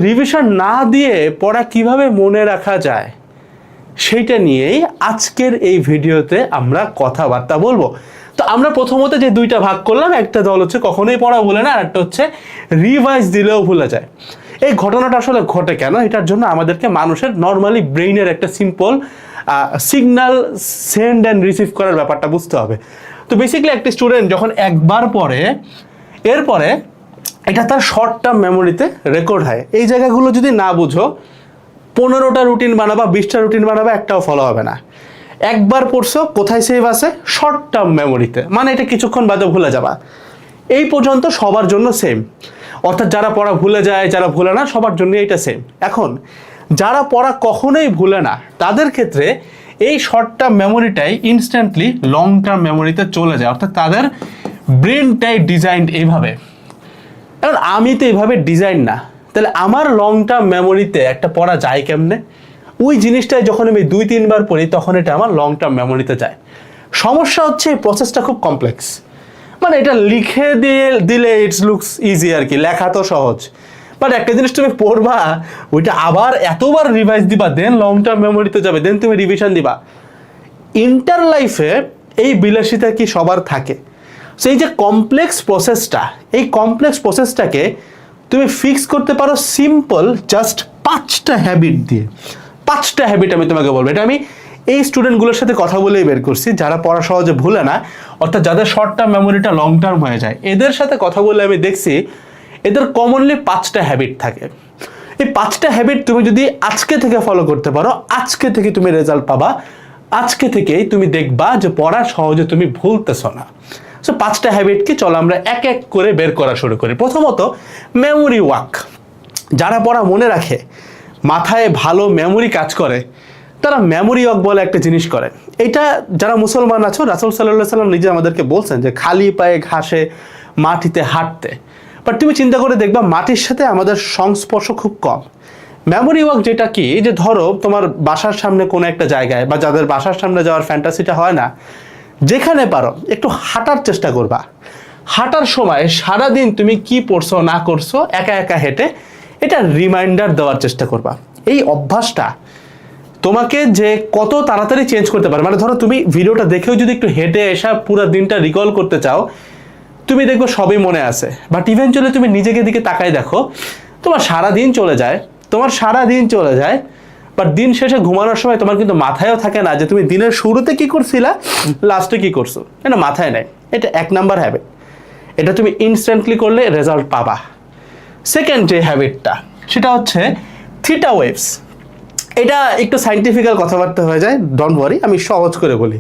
Revision না দিয়ে পড়া কিভাবে মনে রাখা যায় সেইটা নিয়েই আজকের এই ভিডিওতে আমরা কথাবার্তা বলবো। তো আমরা প্রথমত যে দুইটা ভাগ করলাম, একটা দল হচ্ছে কখনোই পড়া ভুলে না, আর একটা হচ্ছে রিভাইজ দিলেও ভুলে যায়। এই ঘটনাটা আসলে ঘটে কেন, এটার জন্য আমাদেরকে মানুষের নর্মালি ব্রেইনের একটা simple signal send and receive করার ব্যাপারটা বুঝতে হবে। তো বেসিক্যালি একটা স্টুডেন্ট যখন একবার পড়ে, এরপরে এটা তার শর্ট টার্ম মেমোরিতে রেকর্ড হয়। এই জায়গাগুলো যদি না বুঝো, 15টা রুটিন বানাবা, 20টা রুটিন বানাবা, একটাও ফলো হবে না। একবার পড়ছো, কোথায় সেভ আছে? শর্ট টার্ম মেমোরিতে, মানে এটা কিছুক্ষণ বাদে ভুলে যাবা। এই পর্যন্ত সবার জন্য সেম, অর্থাৎ যারা পড়া ভুলে যায়, যারা ভুলে না, সবার জন্য এটা সেম। এখন যারা পড়া কখনোই ভুলে না, তাদের ক্ষেত্রে এই শর্ট টার্ম মেমোরিটাই ইনস্ট্যান্টলি লং টার্ম মেমোরিতে চলে যায়, অর্থাৎ তাদের ব্রেনটাই ডিজাইনড এইভাবে। এখন আমি তো এইভাবে ডিজাইন না, তাহলে আমার লং টার্ম মেমোরিতে একটা পড়া যায় কেমনে? ওই জিনিসটাই যখন আমি 2-3 বার পড়ি, তখন এটা আমার লং টার্ম মেমোরিতে যায়। সমস্যা হচ্ছে এই প্রসেসটা খুব কমপ্লেক্স। মানে এটা লিখে দিলে ইটস লুকস ইজি আর কি, লেখা তো সহজ, বাট একটা জিনিস তুমি পড়বা, ওইটা আবার এতবার রিভাইজ দিবা, দেন লং টার্ম মেমোরিতে যাবে, দেন তুমি রিভিশন দিবা। ইন্টার লাইফে এই বিলাসিতা কি সবার থাকে? সো এই যে কমপ্লেক্স প্রসেসটা, এই কমপ্লেক্স প্রসেসটাকে তুমি ফিক্স করতে পারো সিম্পল জাস্ট 5টা হ্যাবিট দিয়ে। 5টা হ্যাবিট আমি তোমাকে বলবো, এটা আমি এই স্টুডেন্টগুলোর সাথে কথা বলেই বের করছি, যারা পড়া সহজে ভুলে না, অর্থাৎ যাদের শর্ট টার্ম মেমোরিটা লং টার্ম হয়ে যায়। এদের সাথে কথা বলে আমি দেখছি এদের কমনলি 5টা হ্যাবিট থাকে। এই 5টা হ্যাবিট তুমি যদি আজকে থেকে ফলো করতে পারো, আজকে থেকে তুমি রেজাল্ট পাবা, আজকে থেকেই তুমি দেখবা যে পড়া সহজে তুমি ভুলতেছো না। সো 5টা হ্যাবিট কি, চলো আমরা এক এক করে বের করা শুরু করি। প্রথমত মেমোরি ওয়ার্ক। যারা পড়া মনে রাখে, মাথায় ভালো মেমোরি কাজ করে, তারা মেমোরি ওয়ার্ক বলে একটা জিনিস করে। এটা যারা মুসলমান আছো, রাসূল সাল্লাল্লাহু আলাইহি সাল্লাম নিজে আমাদেরকে বলছেন যে খালি পায়ে ঘাসে মাটিতে হাঁটতে। বাট তুমি চিন্তা করে দেখবা মাটির সাথে আমাদের সংস্পর্শ খুব কম। মেমোরি ওয়ার্ক যেটা কি, যে ধরো তোমার বাসার সামনে কোনো একটা জায়গায়, বা যাদের বাসার সামনে যাওয়ার ফ্যান্টাসিটা হয় না, যেখানে পারো একটু হাঁটার চেষ্টা করবা। হাঁটার সময় সারাদিন তুমি কি পড়ছো না করছো একা একা হেঁটে এটা রিমাইন্ডার দেওয়ার চেষ্টা করবা। এই অভ্যাসটা তোমাকে যে কত তাড়াতাড়ি চেঞ্জ করতে পারে। মানে ধরো তুমি ভিডিওটা দেখেও যদি একটু হেঁটে এসে পুরো দিনটা রিকল করতে চাও, তুমি দেখবে সবই মনে আছে, বাট ইভেনচুয়ালি তুমি নিজেকে দিকে তাকাই দেখো, তোমার সারা দিন চলে যায়, বাট দিন শেষে ঘুমানোর সময় তোমার কিন্তু মাথায়ও থাকে না যে তুমি দিনের শুরুতে কি করছিলা, লাস্টে কি করছো, এটা মাথায় নেই। এটা 1 নাম্বার হ্যাবিট, এটা তুমি ইনস্ট্যান্টলি করলে রেজাল্ট পাবা। সেকেন্ড যে হ্যাবিটটা, সেটা হচ্ছে থিটা ওয়েভস। এটা একটু সাইন্টিফিক্যাল কথাবার্তা হয়ে যায়, ডোন্ট ওয়ারি, আমি সহজ করে বলি।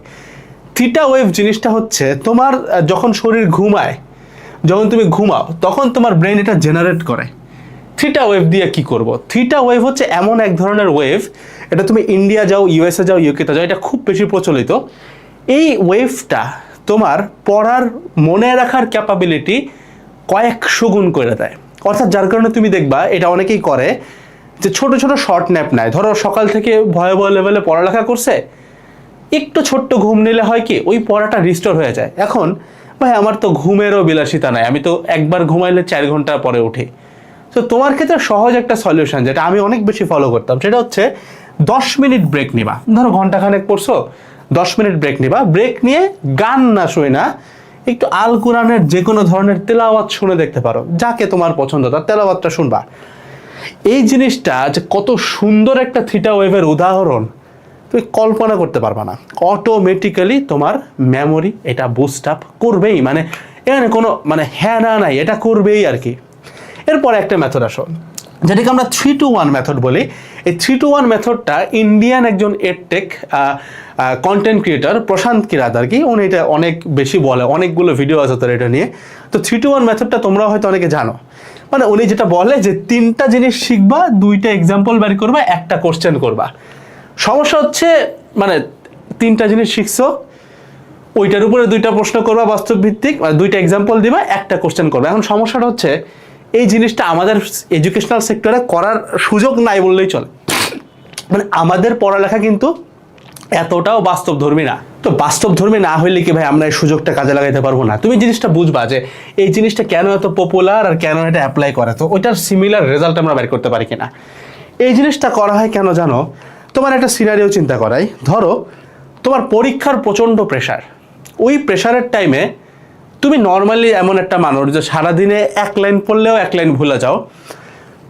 থিটা ওয়েভ জিনিসটা হচ্ছে তোমার যখন শরীর ঘুমায়, যখন তুমি ঘুমাও, তখন তোমার ব্রেন এটা জেনারেট করে। থিটা ওয়েভ দিয়ে কি করব? থিটা ওয়েভ হচ্ছে এমন এক ধরনের ওয়েভ, এটা তুমি ইন্ডিয়া যাও, ইউএসএ যাও, ইউকেতে যাও, এটা খুব বেশি প্রচলিত। এই ওয়েভটা তোমার পড়ার মনে রাখার ক্যাপাবিলিটি কয়েকশো গুণ করে দেয়। অর্থাৎ যার কারণে তুমি দেখবা, এটা অনেকেই করে, যে ছোট ছোট শর্ট ন্যাপ নেয়। ধরো সকাল থেকে ভয়াবহ লেভেলে পড়ালেখা করছে, একটু ছোট্ট ঘুম নিলে হয় কি, ওই পড়াটা রিস্টোর হয়ে যায়। এখন ভাই আমার তো ঘুমেরও বিলাসিতা নাই, আমি তো একবার ঘুমাইলে 4 ঘন্টা পরে উঠি। তো তোমার ক্ষেত্রে সহজ একটা সলিউশন, যেটা আমি অনেক বেশি ফলো করতাম, সেটা হচ্ছে 10 মিনিট ব্রেক নিবা। ধরো ঘন্টাখানেক পড়ছো, 10 মিনিট ব্রেক নিবা। ব্রেক নিয়ে গান না শুই না, একটু আল কোরআনের যে কোনো ধরনের তেলাওয়াত শুনে দেখতে পারো, যাকে তোমার পছন্দ তার তেলাওয়াতটা শুনবা। এই জিনিসটা যে কত সুন্দর একটা থিটা ওয়েভের উদাহরণ, তুমি কল্পনা করতে পারবা না। অটোমেটিক্যালি তোমার মেমোরি এটা বুস্ট আপ করবেই, মানে এখানে কোনো হ্যাঁ না নাই, এটা করবেই আর কি। এরপরে একটা মেথড আসো, যেটাকে আমরা 3-to-1 মেথড বলি। এই 3-to-1 মেথডটা ইন্ডিয়ান একজন এডটেক কন্টেন্ট ক্রিয়েটর প্রশান্ত কিরাত আর কি, উনি এটা অনেক বেশি বলে, অনেকগুলো ভিডিও আছে তার এটা নিয়ে। তো 3-to-1 মেথডটা তোমরা হয়তো অনেকে জানো। মানে উনি যেটা বলে যে 3টা জিনিস শিখবা, 2টা এক্সাম্পল বের করবা, একটা কোশ্চেন করবা। সমস্যা হচ্ছে 3টা জিনিস শিখছো, ওইটার উপরে 2টা প্রশ্ন করবা বাস্তব ভিত্তিক, 2টা এক্সাম্পল দিবা, একটা কোশ্চেন করবা। এখন সমস্যাটা হচ্ছে এই জিনিসটা আমাদের এডুকেশনাল সেক্টরে করার সুযোগ নাই বললেই চলে। আমাদের পড়ালেখা কিন্তু এতটাও বাস্তবধর্মী না। তো বাস্তবধর্মী না হইলে কি ভাই আমরা এই সুযোগটা কাজে লাগাইতে পারবো না? তুমি জিনিসটা বুঝবা যে এই জিনিসটা কেন এত পপুলার আর কেন এটা অ্যাপ্লাই করে, তো ওইটার সিমিলার রেজাল্ট আমরা বের করতে পারি কিনা। এই জিনিসটা করা হয় কেন জানো? তোমার একটা সিনারিও চিন্তা করাই, ধরো তোমার পরীক্ষার প্রচণ্ড প্রেশার, ওই প্রেশারের টাইমে তুমি নর্মালি এমন একটা মানুষ যে সারাদিনে এক লাইন পড়লেও এক লাইন ভুলে যাও।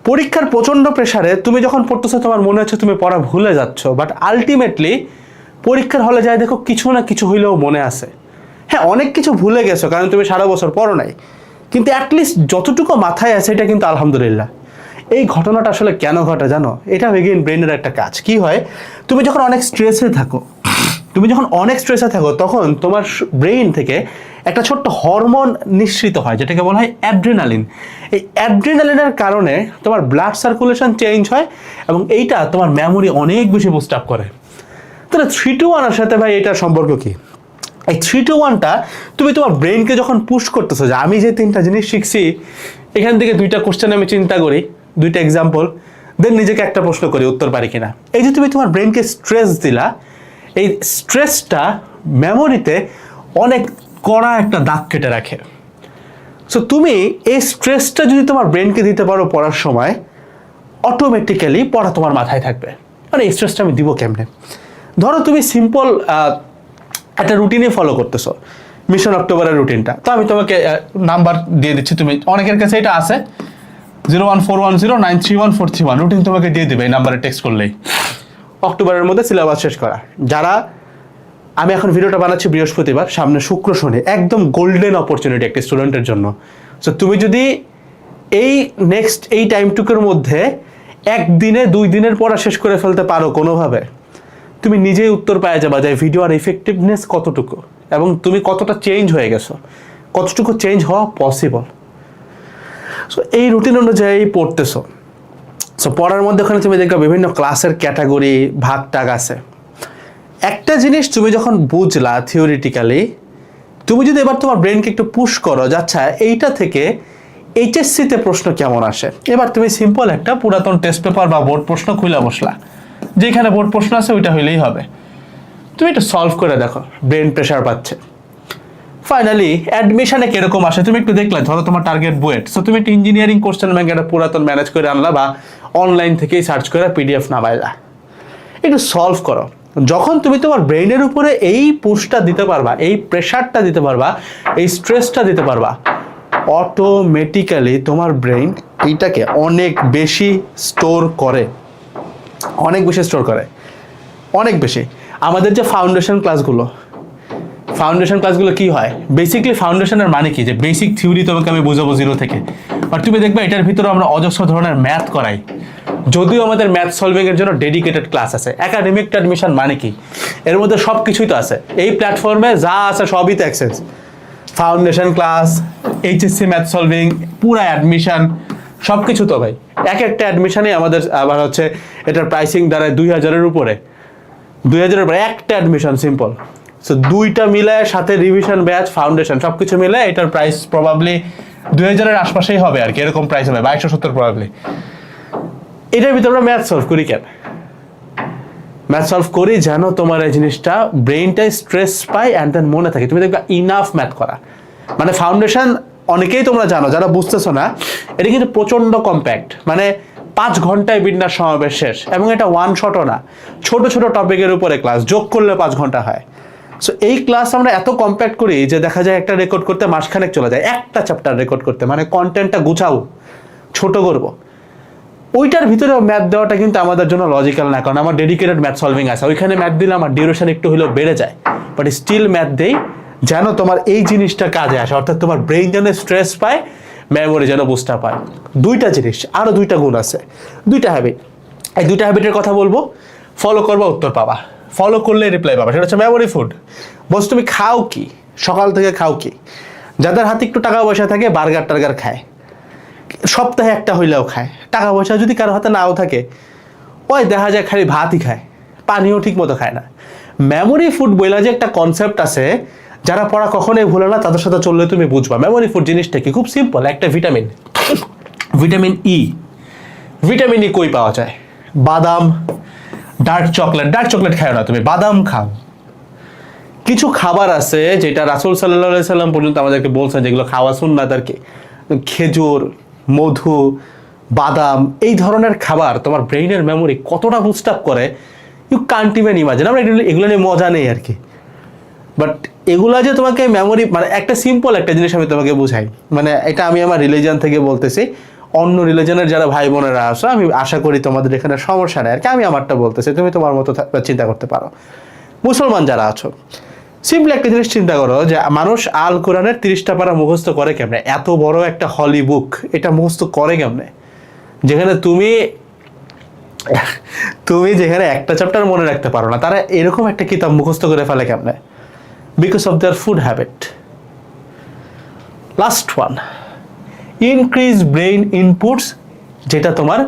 পরীক্ষার প্রচণ্ড প্রেশারে তুমি যখন পড়তেছো তোমার মনে হচ্ছে তুমি পড়া ভুলে যাচ্ছ, বাট আলটিমেটলি পরীক্ষার হলে যায় দেখো কিছু না কিছু হইলেও মনে আছে। হ্যাঁ, অনেক কিছু ভুলে গেছো কারণ তুমি সারা বছর পড়ো নাই, কিন্তু অ্যাটলিস্ট যতটুকু মাথায় আছে এটা কিন্তু আলহামদুলিল্লাহ। এই ঘটনাটা আসলে কেন ঘটে জানো? এটা এগেইন ব্রেনের একটা কাজ। কি হয়, তুমি যখন অনেক স্ট্রেসে থাকো তখন তোমার ব্রেইন থেকে একটা ছোট্ট হরমোন নিঃসৃত হয় যেটাকে বলা হয় অ্যাড্রিনালিন। এই অ্যাড্রিনালিনের কারণে তোমার ব্লাড সার্কুলেশন চেঞ্জ হয় এবং এইটা তোমার মেমোরি অনেক বেশি বুস্ট আপ করে। তাহলে 3-1 এর সাথে ভাই এটার সম্পর্ক কি? এই 3-1টা তুমি তোমার ব্রেনকে যখন পুশ করতেছো যে আমি যে 3টা জিনিস শিখছি এখান থেকে 2টা কোশ্চেন আমি চিন্তা করি, 2টা এক্সাম্পল, দেন নিজেকে একটা প্রশ্ন করি উত্তর পারি কিনা। এই যে তুমি তোমার ব্রেনকে স্ট্রেস দিলা, এই স্ট্রেসটা মেমোরিতে অনেক কড়া একটা দাগ কেটে রাখে। সো তুমি এই স্ট্রেসটা যদি তোমার ব্রেনকে দিতে পারো পড়ার সময়, অটোমেটিক্যালি পড়া তোমার মাথায় থাকবে। মানে এই স্ট্রেসটা আমি দিব কেমনে? ধরো তুমি সিম্পল একটা রুটিনে ফলো করতেছো, মিশন অক্টোবরের রুটিনটা। তো আমি তোমাকে নাম্বার দিয়ে দিচ্ছি, তুমি অনেকের কাছে এটা আছে 01410931431 রুটিন তোমাকে দিয়ে দেবে এই নাম্বারে টেক্সট করলেই। অক্টোবরের মধ্যে সিলেবাস শেষ করা। যারা, আমি এখন ভিডিওটা বানাচ্ছি বৃহস্পতিবার, সামনে শুক্র শনি একদম গোল্ডেন অপরচুনিটি একটা স্টুডেন্টের জন্য। সো তুমি যদি এই টাইমটুকুর মধ্যে 1 দিনে 2 দিনের পড়া শেষ করে ফেলতে পারো কোনোভাবে, তুমি নিজেই উত্তর পাওয়া যাবে যে ভিডিওর ইফেক্টিভনেস কতটুকু এবং তুমি কতটা চেঞ্জ হয়ে গেছো, কতটুকু চেঞ্জ হওয়া পসিবল। সো এই রুটিন অনুযায়ী পড়তেছো। সো পড়ার মধ্যে ওখানে তুমি দেখবে বিভিন্ন ক্লাসের ক্যাটাগরি ভাগ টাগ আছে। একটা জিনিস তুমি যখন বুঝলা থিওরিটিক্যালি, তুমি যদি এবার তোমার ব্রেনকে একটু পুশ করো যে আচ্ছা এইটা থেকে এইচএসসিতে প্রশ্ন কেমন আসে, এবার তুমি সিম্পল একটা পুরাতন টেস্ট পেপার বা বোর্ড প্রশ্ন খুলে বসলা, যেখানে বোর্ড প্রশ্ন আছে ওইটা হইলেই হবে। তুমি এটা সলভ করে দেখো, ব্রেন প্রেশার পাচ্ছে। ফাইনালি অ্যাডমিশনে কিরকম আসে তুমি একটু দেখলে, ধরো তোমার টার্গেট বুয়েট, সো তুমি একটা ইঞ্জিনিয়ারিং কোশ্চেন ব্যাংক একটা পুরাতন ম্যানেজ করে আনলা বা অনলাইন থেকেই সার্চ করে পিডিএফ নামাইলা, একটু সলভ করো। যখন তুমি তোমার ব্রেইনের উপরে এই পুশটা দিতে পারবা, এই প্রেশারটা দিতে পারবা, এই স্ট্রেসটা দিতে পারবা, অটোমেটিক্যালি তোমার ব্রেইন এইটাকে অনেক বেশি স্টোর করে, অনেক বেশি। আমাদের যে ফাউন্ডেশন ক্লাসগুলো কি হয়, বেসিকলি ফাউন্ডেশনের মানে কি, যে বেসিক থিওরি তোমাকে আমি বোঝাবো 0 থেকে, আর তুমি দেখবে এটার ভিতরে আমরা অজস্র ধরনের ম্যাথ করাই। যদিও আমাদের ম্যাথ সলভিং এর জন্য ডেডিকেটেড ক্লাস আছে। একাডেমিক অ্যাডমিশন মানে কি, এর মধ্যে সব কিছুই তো আছে, এই প্ল্যাটফর্মে যা আছে সবই তো access. Foundation class, HSC math solving, পুরা অ্যাডমিশন সব কিছু তো ভাই। একটা অ্যাডমিশনে আমাদের আবার হচ্ছে এটার প্রাইসিং দাঁড়ায় 2000-এর উপরে, 2000-এর উপরে একটা অ্যাডমিশন সিম্পল। সো 2টা মিলে সাথে রিভিশন ব্যাচ ফাউন্ডেশন সব কিছু মিলে এটার প্রাইস প্রবাবলি 2000-এর আশপাশেই হবে আর কি, এরকম প্রাইস হবে 2270 প্রবাবলি। এটার ভিতরে আমরা ম্যাথ সলভ করি যেন তোমার এই জিনিসটা ব্রেইনটাই স্ট্রেস পায় অ্যান্ড দেন মনে থাকে। তুমি দেখবে ইনাফ ম্যাথ করা, মানে ফাউন্ডেশন অনেকেই তোমরা জানো, যারা বুঝতেছো না, এটা কিন্তু প্রচণ্ড কম্প্যাক্ট, মানে 5 ঘন্টায় বিন্যাস সমাবেশ শেষ, এবং এটা ওয়ান শটও না, ছোট টপিকের উপরে ক্লাস, যোগ করলে 5 ঘন্টা হয়। সো এই ক্লাস আমরা এত কম্প্যাক্ট করি যে দেখা যায় একটা রেকর্ড করতে মাসখানেক চলে যায়, একটা চ্যাপ্টার রেকর্ড করতে, মানে কন্টেন্টটা গুছাও, ছোট করবো। ওইটার ভিতরেও ম্যাথ দেওয়াটা কিন্তু আমাদের জন্য লজিক্যাল না, কারণ আমার ডেডিকেটেড ম্যাথ সলভিং আছে, ওইখানে ম্যাথ দিলে আমার ডিউরেশন একটু হলেও বেড়ে যায়, বাট স্টিল ম্যাথ দেই যেন তোমার এই জিনিসটা কাজে আসে, অর্থাৎ তোমার ব্রেইন যেন স্ট্রেস পায়, মেমোরি যেন বুস্টটা পায়। 2টা জিনিস, আরও 2টা গুণ আছে, 2টা হ্যাবিট। এই 2টা হ্যাবিটের কথা বলবো, ফলো করবা উত্তর পাবা, ফলো করলে রিপ্লাই পাবা। সেটা হচ্ছে মেমোরি ফুড। বস তুমি খাও কি, সকাল থেকে খাও কি? যাদের হাতে একটু টাকা পয়সা থাকে বার্গার খায়, সপ্তাহে একটা হইলেও খায়। টাকা পয়সা যদি কারো হাতে নাও থাকে, ওই দেখা যায় খালি ভাতই খায়, পানিও ঠিক মতো খায় না। মেমোরি ফুড বইলা যে একটা কনসেপ্ট আছে, যারা পড়া কখনোই ভুলে না তাদের সাথে চললে তুমি বুঝবা মেমোরি ফুড জিনিসটা কি। খুব সিম্পল, একটা ভিটামিন ই কই পাওয়া যায়? বাদাম, ডার্ক চকলেট খাও না তুমি, বাদাম খাও। কিছু খাবার আছে যেটা রাসূল সাল্লাল্লাহু আলাইহি সাল্লাম পর্যন্ত আমাদেরকে বলছেন যেগুলো খাওয়া সুন্নাত আর কি। খেজুর, মধু, বাদাম, এই ধরনের খাবার তোমার ব্রেইনের মেমোরি কতটা বুস্ট আপ করে ইউ কান্ট ইভেন ইমাজিন। আমরা এগুলো নিয়ে মজা নেই আর কি, বাট এগুলা যে তোমাকে মেমোরি, মানে একটা সিম্পল একটা জিনিস আমি তোমাকে বুঝাই, মানে এটা আমি আমার রিলিজন থেকে বলতেছি, অন্য রিলিজনের যারা ভাই বোনেরা আসো আমি আশা করি তোমাদের এখানে সমস্যা নেই আর কি, আমি আমারটা বলতেছি, তুমি তোমার মতো চিন্তা করতে পারো। মুসলমান যারা আছো, সিম্পলি একটা জিনিস চিন্তা করো যে মানুষ আল কোরআনের 30টা পারা মুখস্থ করে কেমনে? এত বড় একটা হলি বুক এটা মুখস্থ করে কেমনে? যেখানে তুমি যেখানে একটা চ্যাপ্টার মনে রাখতে পারো না, তারা এরকম একটা কিতাব মুখস্থ করে ফেলে কেমনে? Because of their food habit. Last one, increase brain inputs, যেটা তোমার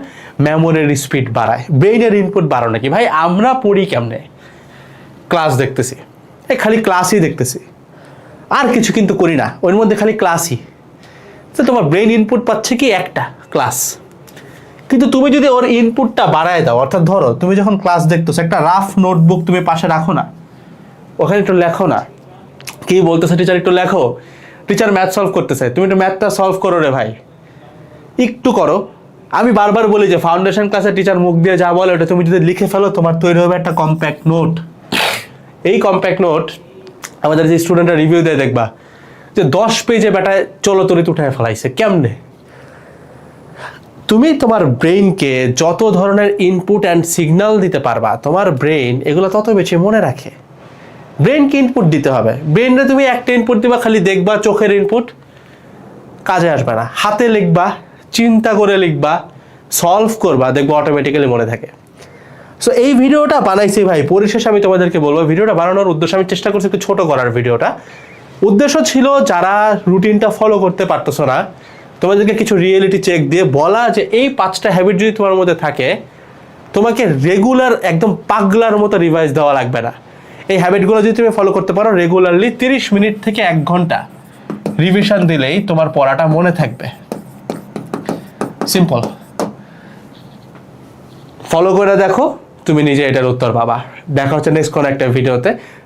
মেমোরির স্পিড বাড়ায়। ব্রেইনের ইনপুট বাড়ানো নাকি ভাই? আমরা পড়ি কেমনে? ক্লাস দেখতেছি, খালি ক্লাসই দেখতেছি, আর কিছু কিন্তু করি না, ওর মধ্যে খালি ক্লাসই। তো তোমার ব্রেইন ইনপুট পাচ্ছে কি? একটা ক্লাস। কিন্তু তুমি যদি ওর ইনপুটটা বাড়ায় দাও, অর্থাৎ ধরো তুমি যখন ক্লাস দেখতেছো, একটা রাফ নোটবুক তুমি পাশে রাখো না, ওখানে একটু লেখো না, কি বলতেছে টিচার একটু লেখো। টিচার ম্যাথ সলভ করতেছে, তুমি একটু ম্যাথটা সলভ করো রে ভাই, একটু করো। আমি বারবার বলি যে ফাউন্ডেশন ক্লাসে টিচার মুখ দিয়ে যা বলে ওটা তুমি যদি লিখে ফেলো, তোমার তৈরি হবে একটা কম্প্যাক্ট নোট। এই কম্প্যাক্ট নোট আমাদের যে স্টুডেন্টরা রিভিউ দেয় দেখবা যে 10 পেজে বেটায় চলো তরিত উঠায় ফেলাইছে। কেমনে? তুমি তোমার ব্রেইনকে যত ধরনের ইনপুট অ্যান্ড সিগন্যাল দিতে পারবা, তোমার ব্রেইন এগুলো তত বেশি মনে রাখে। ব্রেইনকে ইনপুট দিতে হবে। ব্রেইনে তুমি একটা ইনপুট দিবা, খালি দেখবা, চোখের ইনপুট কাজে আসবে না। হাতে লিখবা, চিন্তা করে লিখবা, সলভ করবা, দেখবা অটোমেটিক্যালি মনে থাকে। সো এই ভিডিওটা বানাইছি ভাই, পরিশেষে আমি তোমাদেরকে বলবো, ভিডিওটা বানানোর উদ্দেশ্য, আমি চেষ্টা করছি একটু ছোট করার ভিডিওটা। উদ্দেশ্য ছিল যারা রুটিনটা ফলো করতে পারতেছো না, তোমাদেরকে কিছু রিয়েলিটি চেক দিয়ে বলা যে এই 5টা হ্যাবিট যদি তোমার মধ্যে থাকে, তোমাকে রেগুলার একদম পাগলার মতো রিভাইজ দেওয়া লাগবে না। এই হ্যাবিটগুলো যদি তুমি ফলো করতে পারো, রেগুলারলি 30 মিনিট থেকে 1 ঘন্টা রিভিশন দিলেই তোমার পড়াটা মনে থাকবে। সিম্পল, ফলো করে দেখো, তুমি নিজে এটার উত্তর পাবা। দেখা হচ্ছে নেক্সট কোন একটা ভিডিওতে।